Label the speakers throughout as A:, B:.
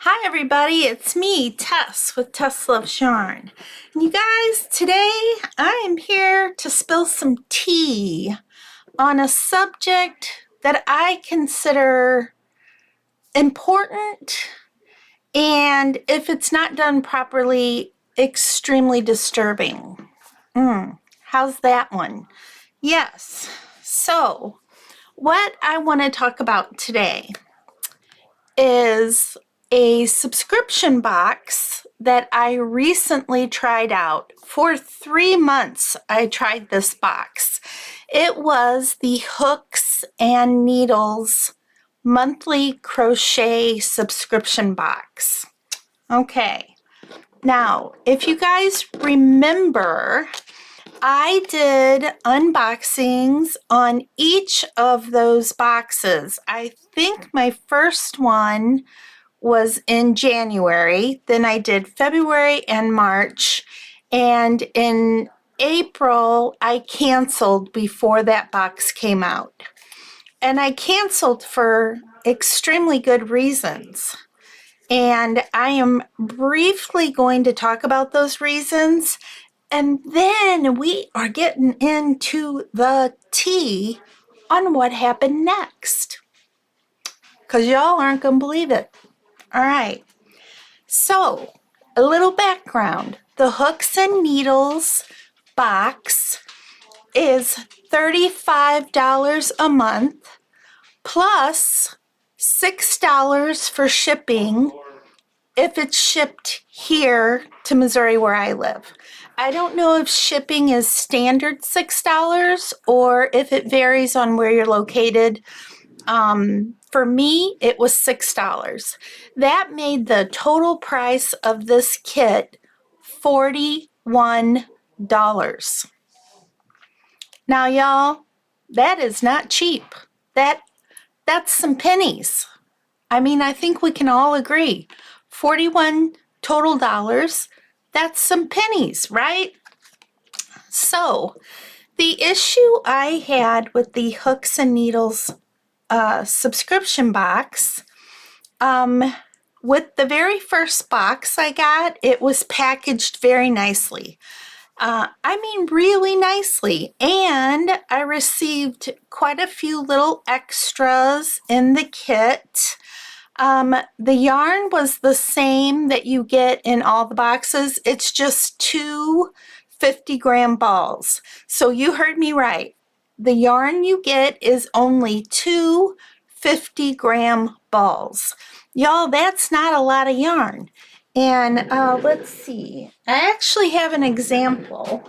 A: Hi everybody, it's me, Tess, with Tess Loves Yarn. And you guys, today I am here to spill some tea on a subject that I consider important and, if it's not done properly, extremely disturbing. How's that one? Yes, so what I want to talk about today is a subscription box that I recently tried out. For 3 months, I tried this box. It was the Hooks and Needles monthly crochet subscription box. Okay, now, if you guys remember, I did unboxings on each of those boxes. I think my first one was in January, then I did February and March, and in April I canceled before that box came out. And I canceled for extremely good reasons. And I am briefly going to talk about those reasons, and then we are getting into the tea on what happened next, because y'all aren't going to believe it. All right. So, a little background. The Hooks and Needles box is $35 a month plus $6 for shipping if it's shipped here to Missouri where I live. I don't know if shipping is standard $6 or if it varies on where you're located. For me, it was $6. That made the total price of this kit $41. Now, y'all, that is not cheap. That's some pennies. I mean, I think we can all agree. 41 total dollars, that's some pennies, right? So, the issue I had with the Hooks and Needles subscription box, with the very first box I got, it was packaged very nicely. I mean, really nicely. And I received quite a few little extras in the kit. The yarn was the same that you get in all the boxes. It's just two 50-gram balls. So you heard me right. The yarn you get is only two 50-gram balls. Y'all, that's not a lot of yarn. And let's see. I actually have an example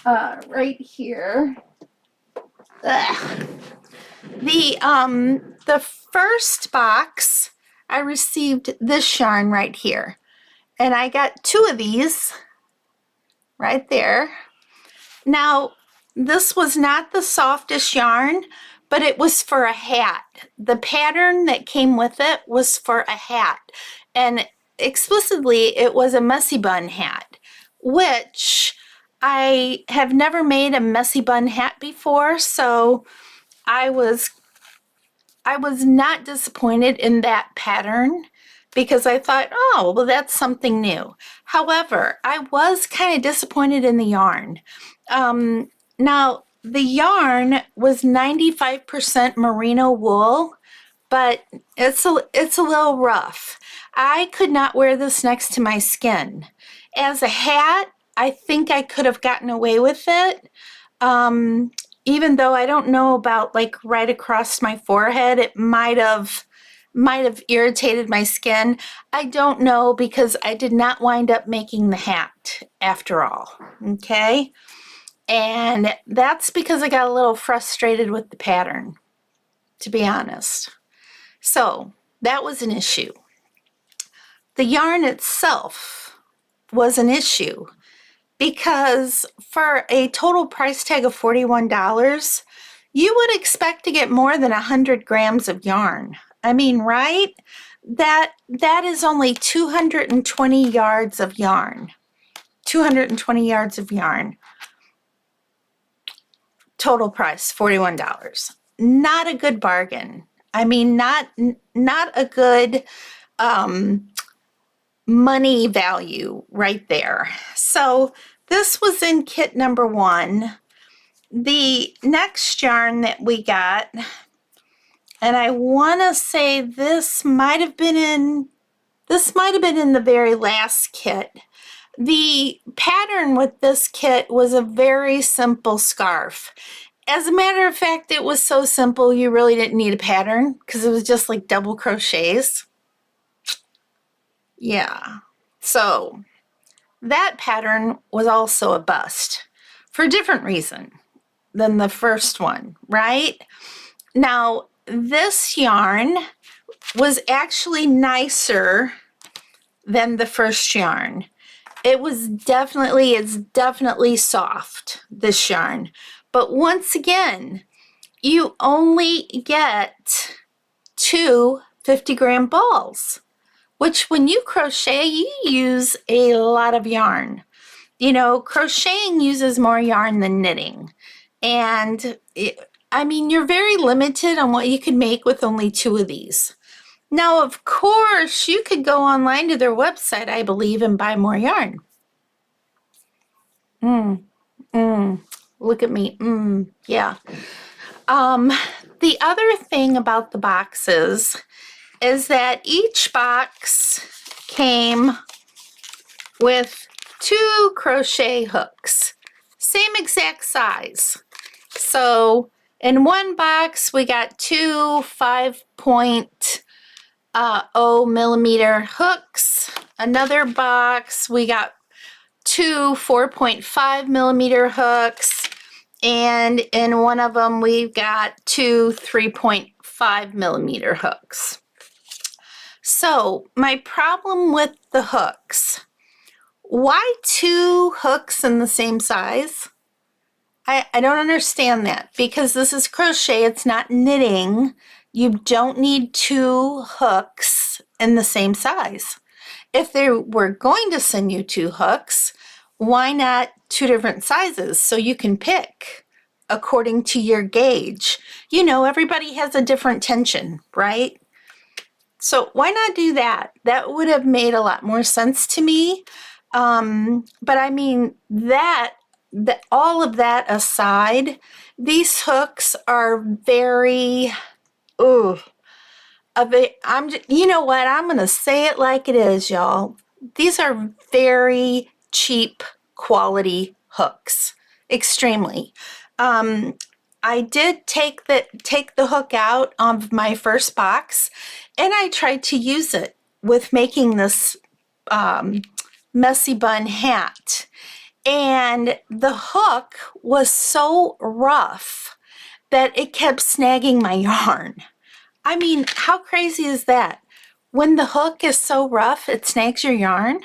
A: right here. Ugh. The first box, I received this yarn right here. And I got two of these right there. Now, this was not the softest yarn, but it was for a hat. The pattern that came with it was for a hat. And explicitly, it was a messy bun hat, which I have never made a messy bun hat before, so I was not disappointed in that pattern because I thought, oh, well, that's something new. However, I was kind of disappointed in the yarn. Now, the yarn was 95% merino wool, but it's a little rough. I could not wear this next to my skin. As a hat, I think I could have gotten away with it. Even though I don't know about like right across my forehead, it might have irritated my skin. I don't know because I did not wind up making the hat after all. Okay. And that's because I got a little frustrated with the pattern, to be honest. So that was an issue. The yarn itself was an issue because for a total price tag of $41, you would expect to get more than 100 grams of yarn. I mean, right? That is only 220 yards of yarn. 220 yards of yarn. Total price, $41. Not a good bargain. I mean, not a good money value right there. So this was in kit number 1. The next yarn that we got, and I want to say this might have been in the very last kit. The pattern with this kit was a very simple scarf. As a matter of fact, it was so simple you really didn't need a pattern because it was just like double crochets. Yeah. So that pattern was also a bust for a different reason than the first one, right? Now, this yarn was actually nicer than the first yarn. It's definitely soft, this yarn. But once again, you only get 2 50-gram balls, which when you crochet, you use a lot of yarn. You know, crocheting uses more yarn than knitting. And you're very limited on what you can make with only 2 of these. Now, of course, you could go online to their website, I believe, and buy more yarn. Look at me. Yeah. The other thing about the boxes is that each box came with 2 crochet hooks, same exact size. So in one box, we got 2 5.0 millimeter hooks. Another box, we got 2 4.5 millimeter hooks. And in one of them, we've got 2 3.5 millimeter hooks. So my problem with the hooks, why 2 hooks in the same size? I don't understand that, because this is crochet, it's not knitting. You don't need 2 hooks in the same size. If they were going to send you 2 hooks, why not 2 different sizes so you can pick according to your gauge? You know, everybody has a different tension, right? So why not do that? That would have made a lot more sense to me. But I mean, all of that aside, these hooks are very, you know what? I'm going to say it like it is, y'all. These are very cheap quality hooks, extremely. I did take the hook out of my first box, and I tried to use it with making this messy bun hat. And the hook was so rough that it kept snagging my yarn. I mean, how crazy is that? When the hook is so rough, it snags your yarn?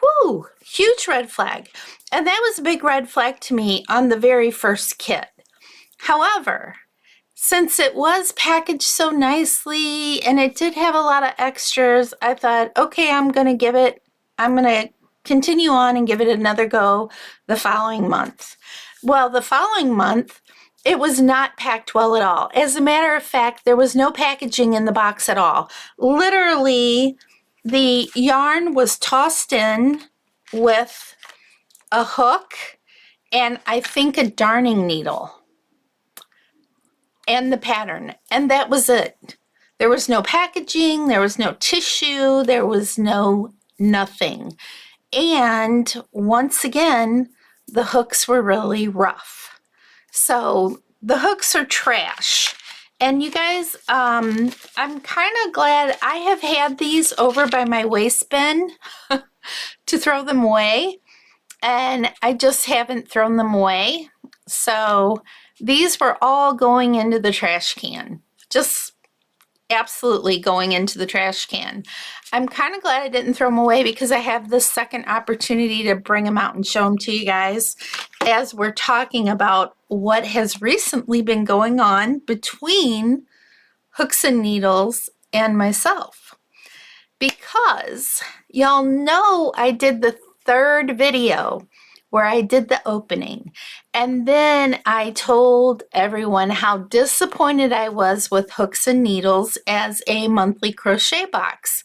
A: Whoo, huge red flag. And that was a big red flag to me on the very first kit. However, since it was packaged so nicely and it did have a lot of extras, I thought, okay, I'm going to continue on and give it another go the following month. Well, the following month, it was not packed well at all. As a matter of fact, there was no packaging in the box at all. Literally, the yarn was tossed in with a hook and I think a darning needle and the pattern, and that was it. There was no packaging, there was no tissue, there was no nothing. And once again, the hooks were really rough. So the hooks are trash. And you guys, I'm kind of glad I have had these over by my waste bin to throw them away. And I just haven't thrown them away. So these were all going into the trash can. Just absolutely going into the trash can. I'm kind of glad I didn't throw them away because I have this second opportunity to bring them out and show them to you guys as we're talking about what has recently been going on between Hooks and Needles and myself. Because y'all know I did the third video where I did the opening. And then I told everyone how disappointed I was with Hooks and Needles as a monthly crochet box.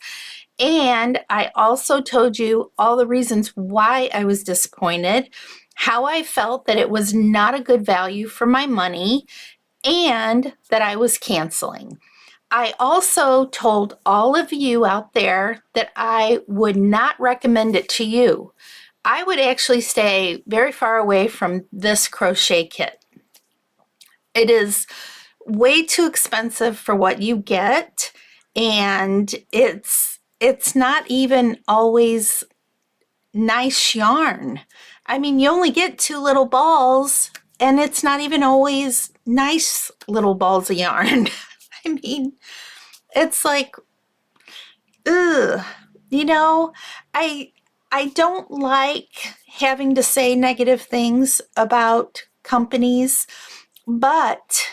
A: And I also told you all the reasons why I was disappointed, how I felt that it was not a good value for my money, and that I was canceling. I also told all of you out there that I would not recommend it to you. I would actually stay very far away from this crochet kit. It is way too expensive for what you get, and it's not even always nice yarn. I mean, you only get 2 little balls, and it's not even always nice little balls of yarn. I mean, it's like, ugh, you know, I don't like having to say negative things about companies, but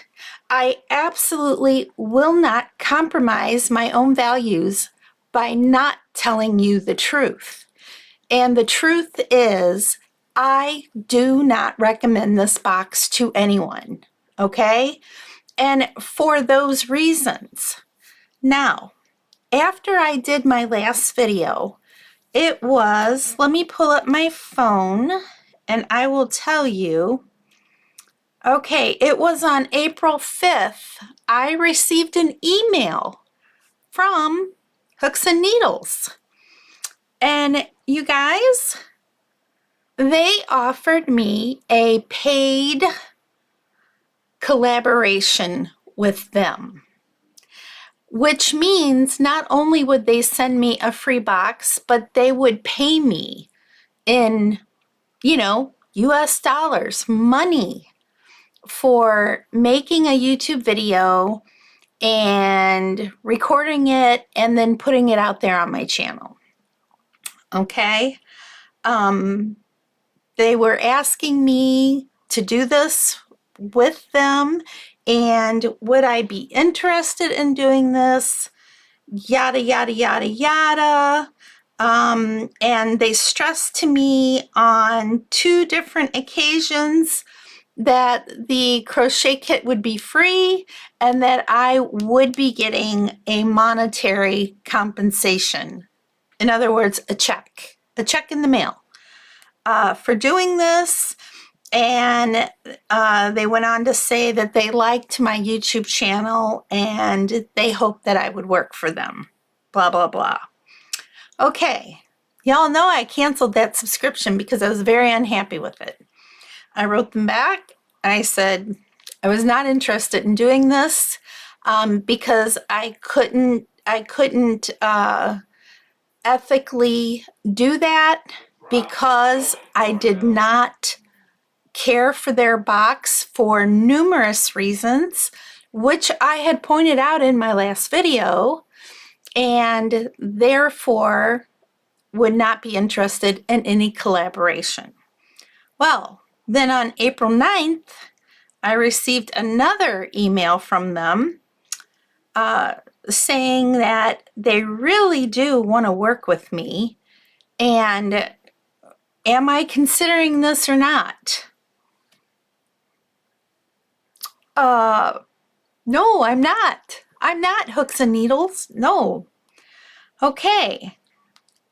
A: I absolutely will not compromise my own values by not telling you the truth. And the truth is, I do not recommend this box to anyone, okay? And for those reasons. Now, after I did my last video, it was, let me pull up my phone and I will tell you. Okay, it was on April 5th. I received an email from Hooks and Needles. And you guys, they offered me a paid collaboration with them, which means not only would they send me a free box, but they would pay me in, US dollars, money, for making a YouTube video and recording it and then putting it out there on my channel. Okay? They were asking me to do this with them, and would I be interested in doing this? Yada, yada, yada, yada. And they stressed to me on 2 different occasions that the crochet kit would be free and that I would be getting a monetary compensation. In other words, a check in the mail for doing this. And they went on to say that they liked my YouTube channel and they hoped that I would work for them. Blah, blah, blah. Okay. Y'all know I canceled that subscription because I was very unhappy with it. I wrote them back. I said I was not interested in doing this because I couldn't ethically do that because I did not care for their box for numerous reasons, which I had pointed out in my last video, and therefore would not be interested in any collaboration. Well, then on April 9th, I received another email from them saying that they really do want to work with me, and am I considering this or not? No, I'm not. I'm not, Hooks and Needles. No. Okay.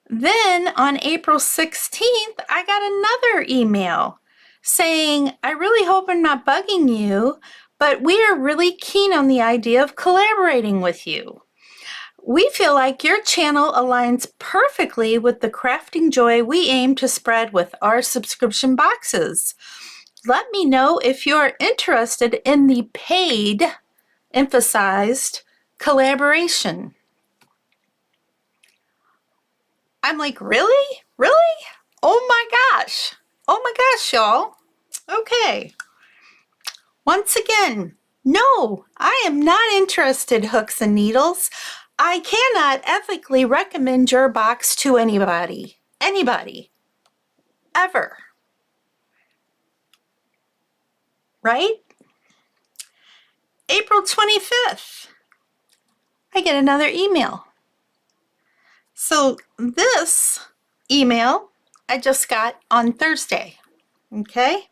A: Then on April 16th, I got another email saying, I really hope I'm not bugging you, but we are really keen on the idea of collaborating with you. We feel like your channel aligns perfectly with the crafting joy we aim to spread with our subscription boxes. Let me know if you're interested in the paid, emphasized, collaboration. I'm like, really? Really? Oh my gosh. Oh my gosh, y'all. Okay. Once again, no, I am not interested, Hooks and Needles. I cannot ethically recommend your box to anybody. Anybody. Ever. Right? April 25th, I get another email. So this email I just got on Thursday. Okay.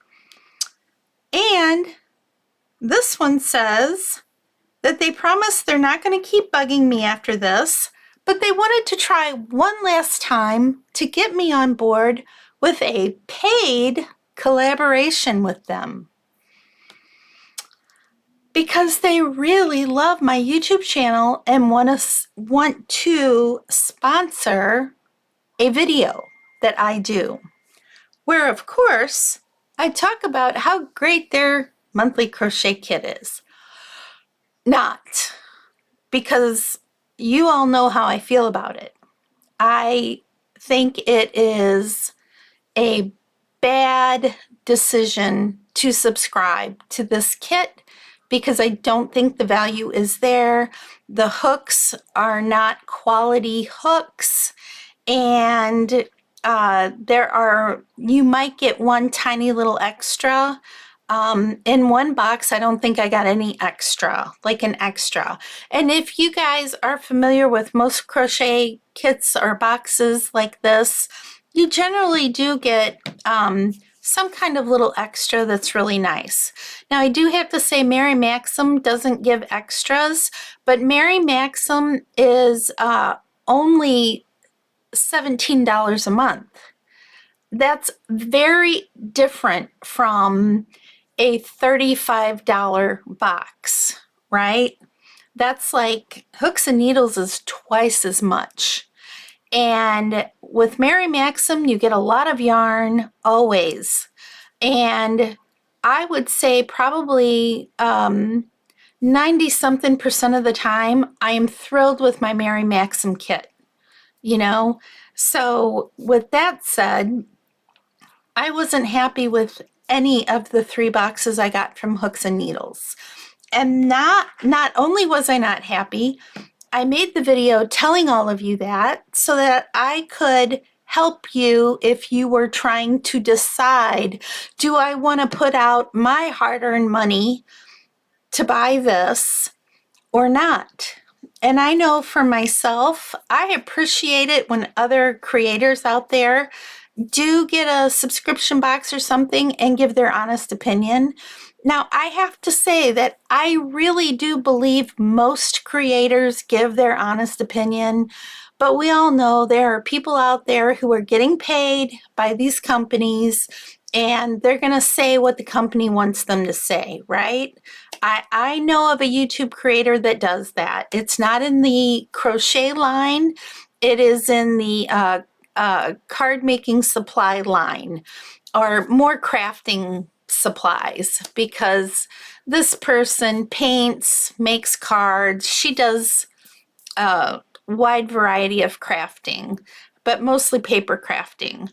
A: And this one says that they promise they're not going to keep bugging me after this, but they wanted to try one last time to get me on board with a paid collaboration with them, because they really love my YouTube channel and want to sponsor a video that I do, where of course I talk about how great their monthly crochet kit is. Not because you all know how I feel about it. I think it is a bad decision to subscribe to this kit because I don't think the value is there. The hooks are not quality hooks, and you might get one tiny little extra. In one box, I don't think I got any extra, like an extra. And if you guys are familiar with most crochet kits or boxes like this, you generally do get some kind of little extra that's really nice. Now, I do have to say Mary Maxim doesn't give extras, but Mary Maxim is only $17 a month. That's very different from a $35 box, right? That's like Hooks and Needles is twice as much. And with Mary Maxim, you get a lot of yarn always. And I would say probably 90-something% of the time, I am thrilled with my Mary Maxim kit, you know? So with that said, I wasn't happy with any of the 3 boxes I got from Hooks and Needles. And not only was I not happy, I made the video telling all of you that so that I could help you if you were trying to decide, do I want to put out my hard-earned money to buy this or not? And I know for myself, I appreciate it when other creators out there do get a subscription box or something and give their honest opinion. Now, I have to say that I really do believe most creators give their honest opinion, but we all know there are people out there who are getting paid by these companies, and they're going to say what the company wants them to say, right? I know of a YouTube creator that does that. It's not in the crochet line. It is in the card making supply line, or more crafting supplies, because this person paints, makes cards. She does a wide variety of crafting, but mostly paper crafting.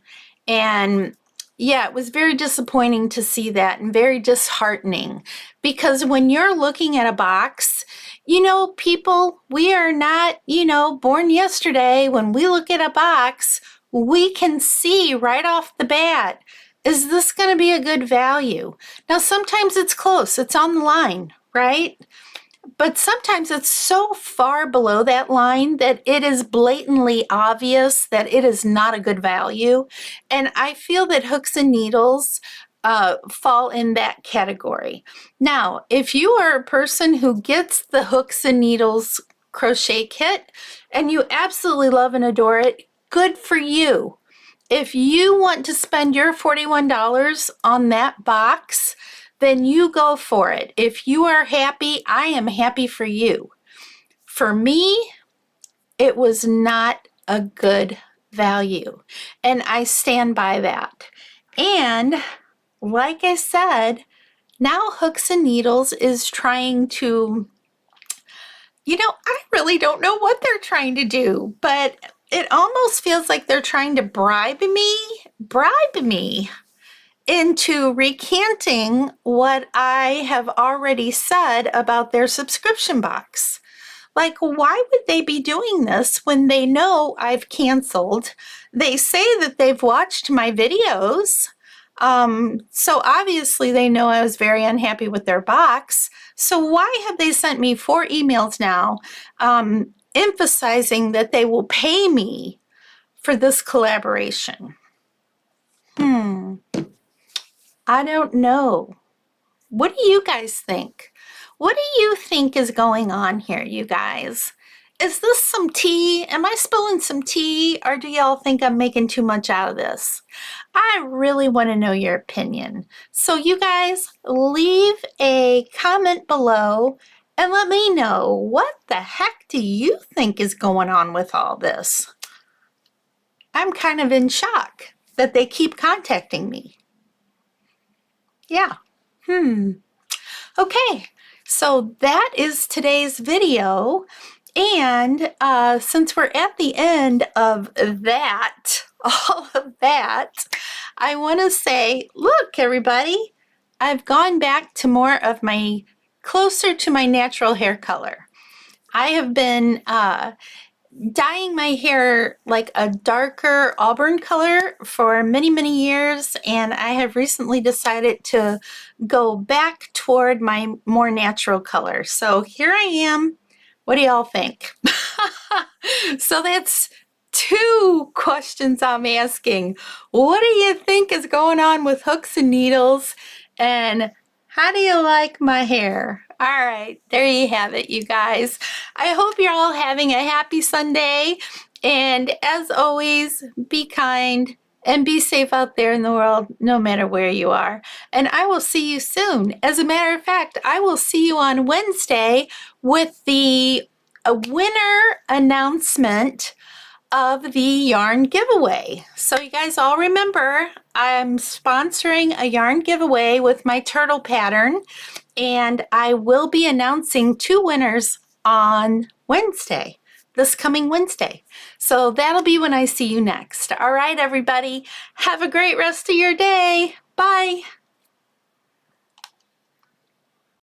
A: And yeah, it was very disappointing to see that, and very disheartening, because when you're looking at a box, you know, people, we are not, you know, born yesterday. When we look at a box, we can see right off the bat, is this going to be a good value? Now, sometimes it's close, it's on the line, right? But sometimes it's so far below that line that it is blatantly obvious that it is not a good value. And I feel that Hooks and Needles fall in that category. Now, if you are a person who gets the Hooks and Needles crochet kit and you absolutely love and adore it, good for you. If you want to spend your $41 on that box, then you go for it. If you are happy, I am happy for you. For me, it was not a good value, and I stand by that. And like I said, now Hooks and Needles is trying to, you know, I really don't know what they're trying to do, but it almost feels like they're trying to bribe me into recanting what I have already said about their subscription box. Like, why would they be doing this when they know I've canceled? They say that they've watched my videos. So obviously they know I was very unhappy with their box. So why have they sent me 4 emails now emphasizing that they will pay me for this collaboration? I don't know. What do you guys think? What do you think is going on here, you guys? Is this some tea? Am I spilling some tea? Or do y'all think I'm making too much out of this? I really want to know your opinion. So you guys leave a comment below and let me know, what the heck do you think is going on with all this? I'm kind of in shock that they keep contacting me. Yeah. Okay, so that is today's video. And since we're at the end of that, all of that, I want to say, look, everybody, I've gone back to more of my, closer to my natural hair color. I have been dyeing my hair like a darker auburn color for many, many years, and I have recently decided to go back toward my more natural color. So here I am. What do y'all think? So that's two questions I'm asking. What do you think is going on with hooks and needles? And how do you like my hair? All right, there you have it, you guys. I hope you're all having a happy Sunday. And as always, be kind and be safe out there in the world, no matter where you are. And I will see you soon. As a matter of fact, I will see you on Wednesday with the winner announcement of the yarn giveaway. So you guys all remember, I'm sponsoring a yarn giveaway with my turtle pattern, and I will be announcing two winners on Wednesday, this coming Wednesday. So that'll be when I see you next. All right, everybody, have a great rest of your day. Bye.